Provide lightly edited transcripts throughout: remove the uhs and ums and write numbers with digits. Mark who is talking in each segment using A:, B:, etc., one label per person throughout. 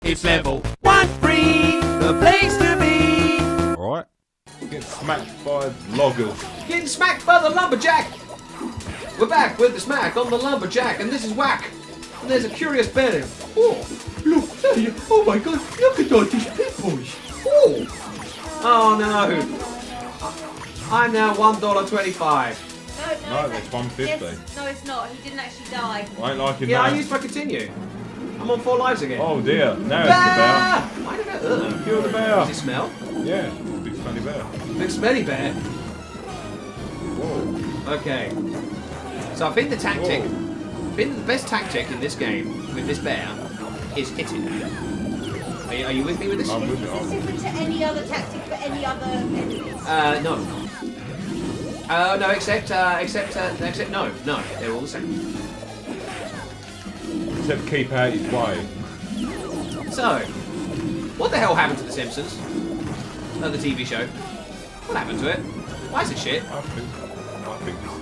A: It's level 1-3, the place to be.
B: Alright. Get smacked by loggers.
A: Getting smacked by the lumberjack. We're back with the smack on the lumberjack, and this is whack. And there's a curious bear there. Oh, look, there. Oh my god, look at all these people. Oh no. I'm now $1.25.
B: No, that's 150.
C: Yes, no, it's not. He didn't actually die.
B: I ain't liking
A: Yeah,
B: that.
A: I used my continue. I'm on 4 lives again.
B: Oh dear, now
A: Bear!
B: it's
A: Why did I
B: the bear. Kill the bear.
A: Does it smell?
B: Yeah, big smelly bear.
A: Big smelly bear.
B: Whoa.
A: Okay. So I think the tactic,
B: Whoa.
A: I think the best tactic in this game with this bear is hitting. Are you with me with this?
B: I'm with
C: Is
B: you.
C: it different to any other tactic for any other enemies?
A: No. No, except no, they're all the same.
B: Except keep out his way.
A: So, what the hell happened to the Simpsons? The TV show. What happened to it? Why is it shit?
B: I think it's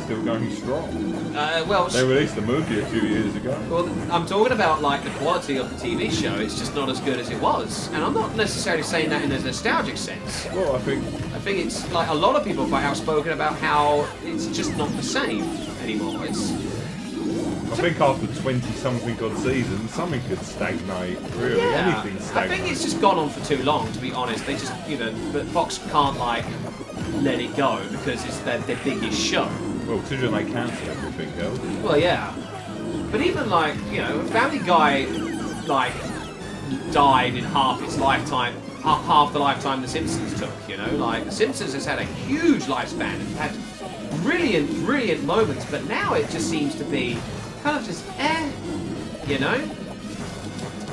B: still going strong.
A: Well,
B: They released the movie a few years ago.
A: well, I'm talking about like the quality of the TV show. It's just not as good as it was, and I'm not necessarily saying that in a nostalgic sense.
B: Well, I think
A: I think it's like a lot of people are quite outspoken about how it's just not the same anymore.
B: I think after 20-something odd seasons, something could stagnate. Really, anything
A: I
B: stagnate.
A: think it's just gone on for too long, to be honest. They just, but Fox can't like let it go because it's their biggest show.
B: Well, considering they cancel everything else.
A: Well, yeah, but even like Family Guy, like died in half its lifetime, half the lifetime the Simpsons took. Like the Simpsons has had a huge lifespan and had brilliant moments, but now it just seems to be kind of just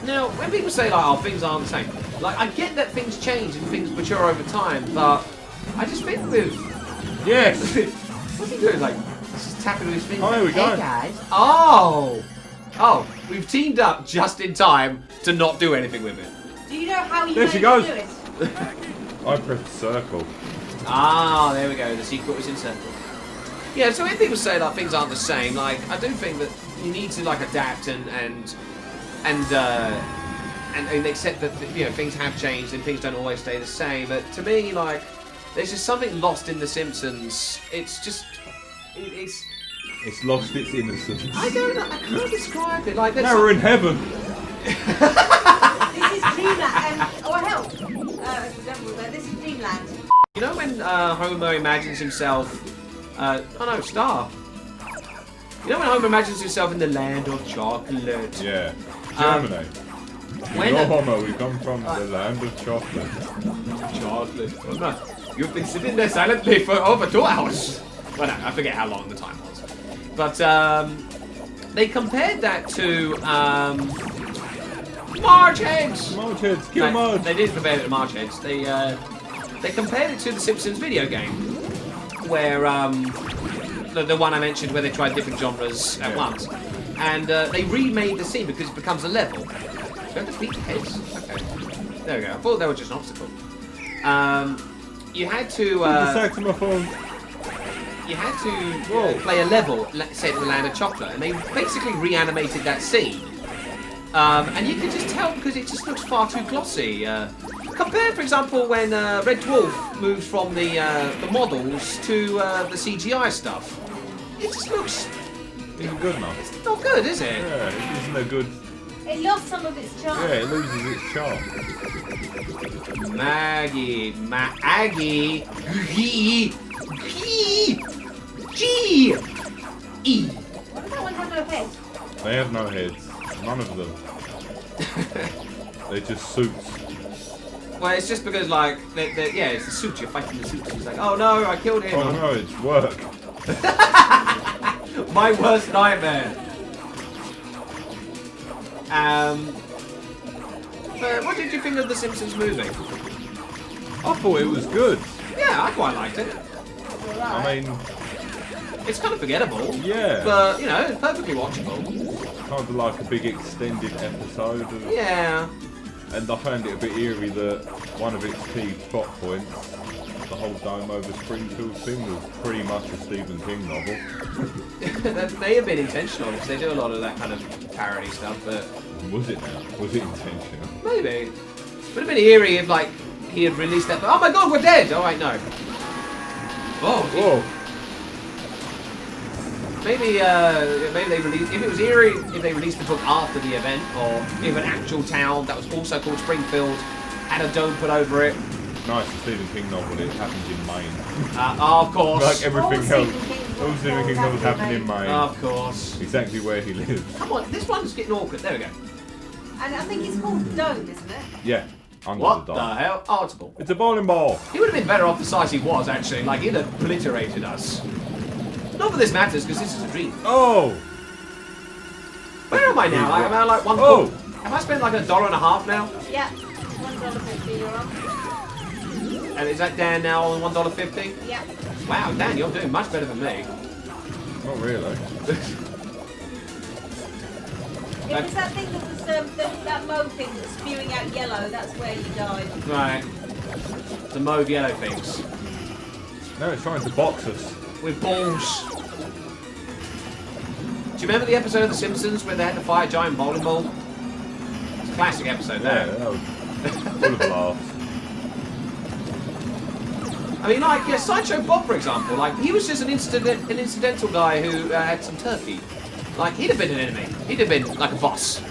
A: Now, when people say like, oh, things aren't the same, like I get that things change and things mature over time, but I just think with
B: Yes!
A: what's he doing? Like, just tapping with his fingers.
B: Oh, there we go.
A: Hey guys. Oh, we've teamed up just in time to not do anything with it.
C: Do you know how you
B: There
C: made
B: she goes.
C: do it?
B: I pressed circle.
A: Ah, there we go. The secret was in circle. Yeah, so when people say that things aren't the same, like I do think that you need to like adapt and accept that things have changed and things don't always stay the same. But to me, like there's just something lost in The Simpsons. It's just it's
B: It's lost its innocence.
A: I don't know. I can't describe it. Like
B: Now we're in heaven.
C: This is Dreamland. Help! This is Dreamland.
A: You know when Homer imagines himself. Star. You know when Homer imagines himself in the land of chocolate?
B: Yeah. Germany.
A: When
B: Homer, we come from the land of chocolate.
A: Chocolate. Homer, you've been sitting there silently for over 2 hours. Well, no, I forget how long the time was. But they compared that to Marge Heads.
B: Marge heads, kill Marge.
A: They did compare it to Marge Heads. They compared it to the Simpsons video game, where the one I mentioned where they tried different genres at once, and they remade the scene because it becomes a level. So you have to beat the heads. Okay, there we go. I thought they were just an obstacle. You had to.
B: The saxophone.
A: You had to play a level set in the land of chocolate, and they basically reanimated that scene. And you can just tell because it just looks far too glossy. Compare, for example, when Red Dwarf moves from the models to the CGI stuff. It just looks
B: Isn't good enough.
A: it's not good, is it?
B: Yeah, isn't it good?
C: It lost some of its charm.
B: Yeah, it loses its charm.
A: Maggie, G, E.
C: What about one have no head?
B: They have no heads. None of them. They're just suits.
A: Well, it's just because like it's the suit. You're fighting the suit. He's like, oh no, I killed him.
B: Oh no, it's work.
A: My worst nightmare. But what did you think of the Simpsons movie?
B: I thought it was good.
A: Yeah, I quite liked it.
B: I mean,
A: It's kind of forgettable.
B: yeah.
A: But it's perfectly watchable.
B: Kind of like a big extended episode.
A: Yeah.
B: And I found it a bit eerie that one of its key plot points, the whole Dome over Springfield thing, was pretty much a Stephen King novel.
A: That may have been intentional because they do a lot of that kind of parody stuff, but
B: Was it now? Was it intentional?
A: Maybe. Would have been eerie if, like, he had released that. Oh my god, we're dead! Oh, wait, no. Oh,
B: Whoa!
A: maybe they released. If it was eerie, if they released the book after the event, or if an actual town that was also called Springfield had a dome put over it.
B: Nice Stephen King novel. It happens in Maine.
A: Of course.
B: Like everything
C: All
B: else. All Stephen King novels happen in Maine.
A: Of course.
B: Exactly where he lives.
A: Come on, this one's getting awkward. There we go.
C: And I think it's called Dome, isn't it?
B: Yeah. Under
A: What
B: the
A: the
B: dome.
A: hell? Oh, it's a ball.
B: It's a bowling ball.
A: He would have been better off the size he was, actually. Like, he'd have obliterated us. Not that this matters, because this is a dream.
B: Oh!
A: Where am I now? Like, am I like one?
B: Oh!
A: Have I spent like $1.50 now?
C: Yeah. $1.50 you're on.
A: And is that Dan now on $1.50?
C: Yeah.
A: Wow, Dan, you're doing much better than me.
B: Not really.
C: It was that thing that was that mauve thing that's spewing out yellow. That's where you died.
A: Right. The mauve yellow things.
B: No, it's trying to box us.
A: With balls. Do you remember the episode of The Simpsons where they had to fight a giant bowling ball? It's a classic episode,
B: Yeah,
A: that.
B: that was full of laughs.
A: I mean, like, yeah, Sideshow Bob, for example, like, he was just an incidental guy who had some turkey. Like, he'd have been an enemy. He'd have been, like, a boss.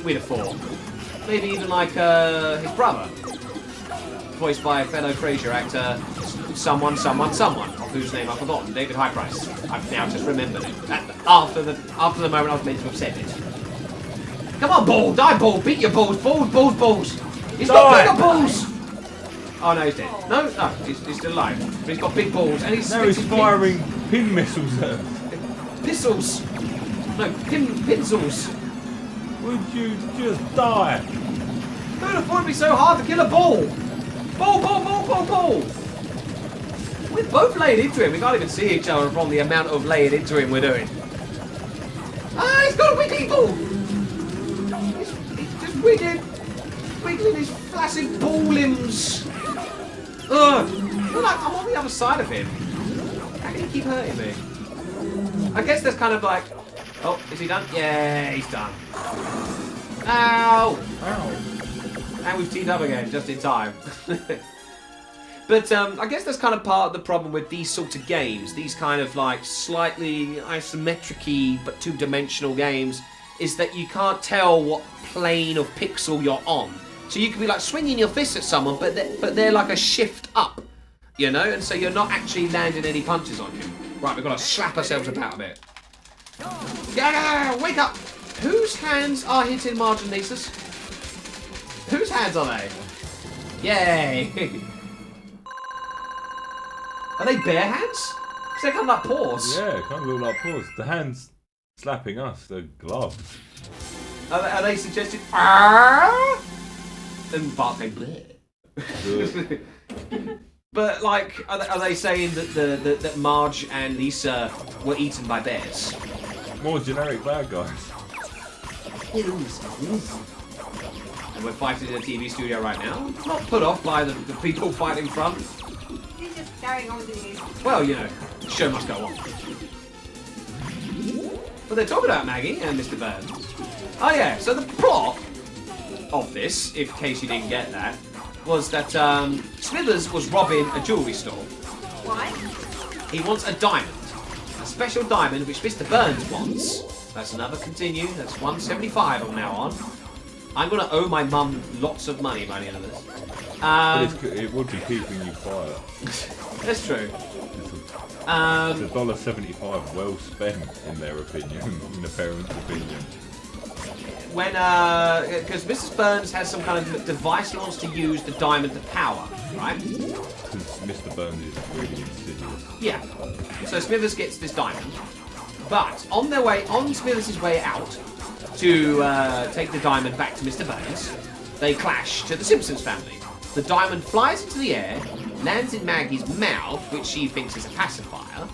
A: We'd have fought. Maybe even, like, his brother. Voiced by fellow Frasier actor, someone, of whose name I've forgotten, David Highprice. I've now just remembered it. After the moment I was meant to have said it. Come on, ball! Die, ball! Beat your balls! Balls! He's got bigger balls! Oh no, he's dead. No, he's still alive. But he's got big balls and he's
B: Now he's firing pin missiles at us.
A: Pistols. No, pinsels.
B: Would you just die?
A: Who would have thought it'd be so hard to kill a ball? Ball! We're both laying into him. We can't even see each other from the amount of laying into him we're doing. Ah, he's got a wiggly ball! He's just wiggling his flaccid ball limbs. Ugh! I'm on the other side of him. How can he keep hurting me? I guess there's kind of like... Oh, is he done? Yeah, he's done. Ow!
B: Ow.
A: And we've teamed up again, just in time. But I guess that's kind of part of the problem with these sorts of games. These kind of like slightly isometric-y but two-dimensional games is that you can't tell what plane of pixel you're on. So you could be like swinging your fist at someone, but they're like a shift up, you know? And so you're not actually landing any punches on him. Right, we've got to slap ourselves about a bit. Yeah, wake up! Whose hands are hitting Marginatus? Whose hands are they? Yay! Are they bare hands? Because they kind of like paws.
B: Yeah, kind of look like paws. The hands slapping us, they're gloves.
A: Are they suggesting "Arr!" and barking bleh? But like, are they saying that that Marge and Lisa were eaten by bears?
B: More generic bad guys.
A: And we're fighting in a TV studio right now. Not put off by the people fighting front.
C: He's just carrying on with you.
A: Well, you know, the show must go on. But they're talking about Maggie and Mr. Burns. Oh yeah, so the plot of this, in case you didn't get that, was that Smithers was robbing a jewellery store.
C: Why?
A: He wants a diamond. A special diamond which Mr. Burns wants. That's another continue. That's 175 from now on. I'm going to owe my mum lots of money by the end of this.
B: But it would be keeping you quiet.
A: That's true.
B: It's $1.75 well spent, in their opinion, in the parents' opinion.
A: When, because Mrs. Burns has some kind of device he wants to use the diamond to power, right?
B: Because Mr. Burns is really insidious.
A: Yeah. So Smithers gets this diamond, but on Smithers' way out to take the diamond back to Mr. Burns, they clash to the Simpsons family. The diamond flies into the air, lands in Maggie's mouth, which she thinks is a pacifier.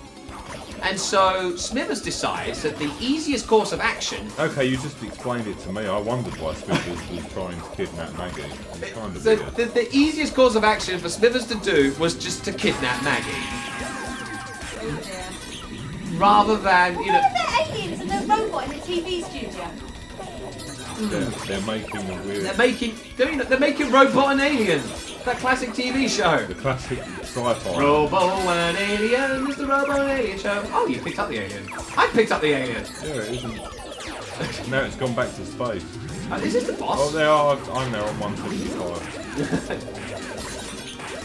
A: And so Smithers decides that the easiest course of action...
B: Okay, you just explained it to me. I wondered why Smithers was trying to kidnap Maggie. It's kind of
A: So
B: weird.
A: the easiest course of action for Smithers to do was just to kidnap Maggie.
C: Oh dear.
A: Rather than, you know...
C: They're aliens and they're robot in a TV studio.
B: They're making a weird...
A: They're making Robot and Alien. That classic TV show.
B: The classic sci-fi.
A: Robo and Alien is the Robo and Alien show. Oh, you picked up the Alien. I picked up the Alien.
B: Yeah, it isn't. Now it's gone back to space.
A: Is this the boss?
B: Oh, they are. I'm there on 175.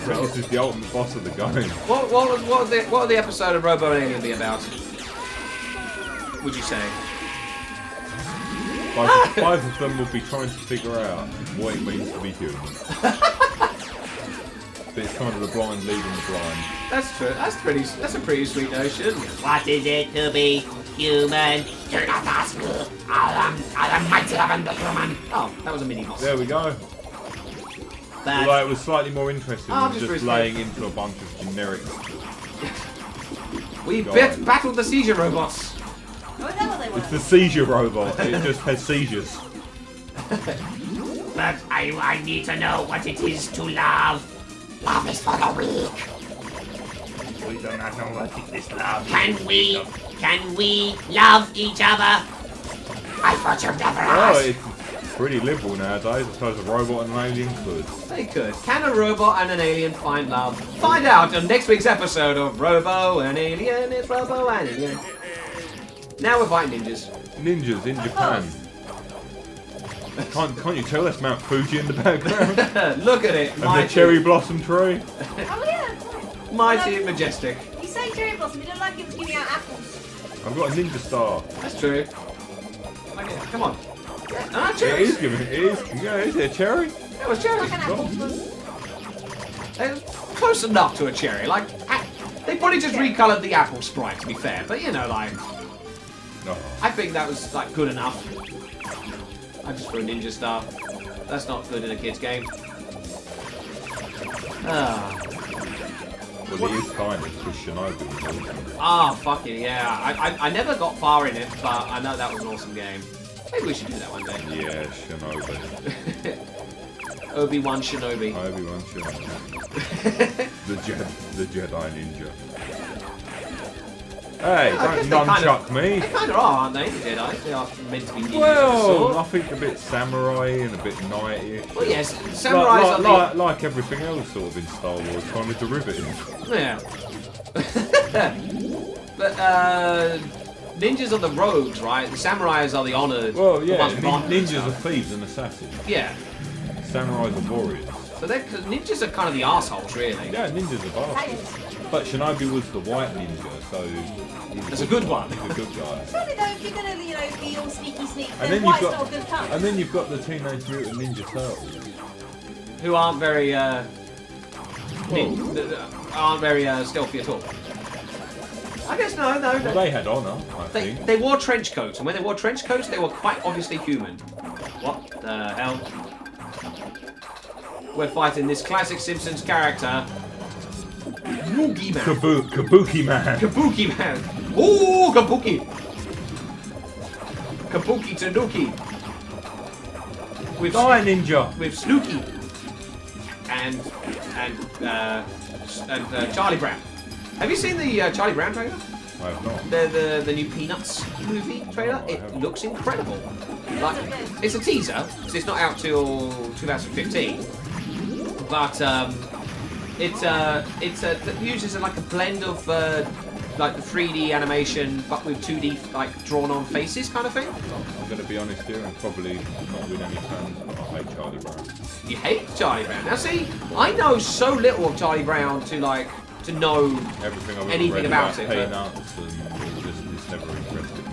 B: So this is the ultimate boss of the game.
A: What would the episode of Robo and Alien be about? Would you say?
B: Five of them will be trying to figure out what it means to be human. But it's kind of the blind leading the blind.
A: That's true. That's a pretty sweet notion.
D: What is it to be human? Do not ask me. I am mighty and the human.
A: Oh, that was a mini boss.
B: There we go.
D: But
B: Although it was slightly more interesting
A: Oh,
B: than
A: just
B: just laying into a bunch of generic...
A: We
B: God.
A: battled the seizure robots.
C: Oh, is that what they were?
B: It's the seizure robot. It just has seizures.
D: but I need to know what it is to love. Love is for the weak.
E: We do not know what it is love.
D: Can we love each other? I thought you'd never
B: Oh,
D: ask.
B: it's pretty liberal nowadays. I suppose a robot and an alien could.
A: They could. Can a robot and an alien find love? Find out on next week's episode of Robo and Alien. It's Robo and Alien. Now we're fighting ninjas.
B: Ninjas in Japan. Can't you tell that's Mount Fuji in the background?
A: Look at it.
B: And the cherry blossom tree?
C: Oh yeah, that's right.
A: Mighty and majestic.
C: You say cherry blossom, you don't like it was giving out apples.
B: I've got a ninja star.
A: That's true. Okay, come on. Ah,
B: It
A: cherries.
B: is giving it is. Yeah, is it a cherry?
A: That was cherry.
C: Like an apple.
A: Close enough to a cherry. Like, they probably just recolored the apple sprite, to be fair. But you know, like,
B: No.
A: I think that was like good enough. I just threw a ninja star. That's not good in a kid's game. Ah.
B: Well, it is kind of because Shinobi.
A: Ah, fucking yeah. I never got far in it, but I know that was an awesome game. Maybe we should do that one day.
B: Yeah, Shinobi.
A: Obi-Wan Shinobi.
B: Obi-Wan Shinobi. the Jedi Ninja. Hey,
A: I guess
B: don't
A: they kind
B: nunchuck me.
A: They kind of are, aren't they, the Jedi? They are meant to be ninjas.
B: Well, I
A: Well,
B: think a bit samurai and a bit knighty.
A: well, yes, samurais are
B: Like everything else sort of in Star Wars, kind of derivative.
A: the... Yeah. But, ninjas are the rogues, right? The samurais are the honoured.
B: Well,
A: the
B: yeah,
A: ones with honor and
B: ninjas
A: stuff.
B: are thieves and assassins.
A: Yeah.
B: Samurais are warriors.
A: So ninjas are kind of the arseholes, really.
B: Yeah, ninjas are bastards. But Shinobi was the white ninja, so...
A: That's a good one.
B: He's a good guy.
C: Surely though, if you're gonna, be all sneaky,
B: And
C: then
B: then
C: white's
B: you've
C: not a good colour.
B: And then you've got the Teenage Mutant Ninja Turtles.
A: Who aren't very,
B: Whoa.
A: aren't very stealthy at all. I guess no.
B: Well, they had honour, I
A: They,
B: think.
A: they wore trench coats, and when they wore trench coats, they were quite obviously human. What the hell? We're fighting this classic Simpsons character, Kabuki Man.
B: Kabuki Man.
A: Kabuki Man. Ooh, Kabuki. Kabuki Tanuki. With
B: Die, Ninja.
A: with Snooki and Charlie Brown. Have you seen the Charlie Brown trailer?
B: I have not.
A: The new Peanuts movie trailer? It looks incredible. Like, it's a teaser, so it's not out till 2015. But it uses like a blend of like the 3D animation, but with 2D like drawn-on faces kind of thing.
B: I'm going to be honest here and probably not win any fans, but I hate Charlie Brown.
A: You hate Charlie Brown. Now see, I know so little of Charlie Brown to know
B: Everything I've ever
A: anything
B: read
A: about it, but-
B: Peanuts and it's never interested me.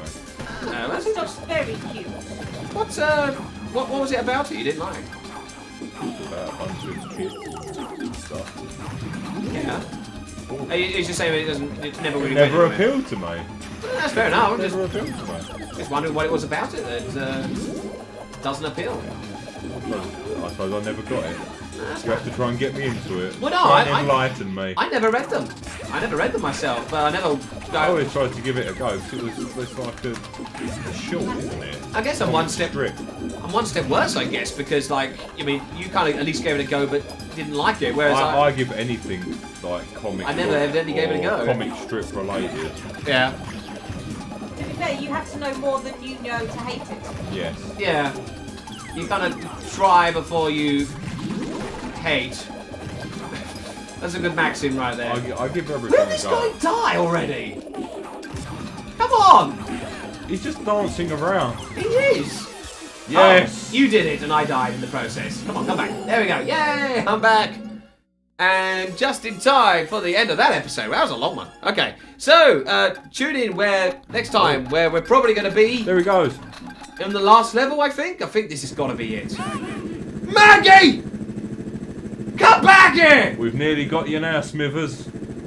A: that's
C: It's
A: interesting.
C: very cute.
A: What was it about it you didn't like?
B: It's about a bunch of kids and stuff.
A: Yeah. It's just saying it never really
B: It never
A: went anywhere.
B: appealed to me.
A: That's fair enough. I'm
B: Never appealed to me.
A: just wondering what it was about it that doesn't appeal.
B: I suppose I never got it. You have to try and get me into it.
A: Well, no,
B: try and
A: I-
B: enlighten me.
A: I never read them. I never read them myself, but I never.
B: I always tried to give it a go because it's like a short, isn't it?
A: I guess I'm one step.
B: Strip.
A: I'm one step worse, I guess, because you kind of at least gave it a go, but didn't like it. Whereas
B: I give anything like comic.
A: I never
B: book
A: evidently gave it a
B: or
A: go.
B: Comic strip related.
A: yeah,
C: To be fair, you have to know more than you know to hate it.
B: Yes.
A: yeah. You gotta try before you hate. That's a good maxim right there.
B: I give everything
A: Where
B: a
A: did this
B: go.
A: guy die already? Come on!
B: He's just dancing around.
A: He is!
B: Yes!
A: Oh, you did it and I died in the process. Come on, come back. There we go. Yay! I'm back. And just in time for the end of that episode. That was a long one. Okay, so tune in next time where we're probably going to be
B: There he goes.
A: in the last level, I think. I think this has got to be it. Maggie! Come back here!
B: We've nearly got you now, Smithers.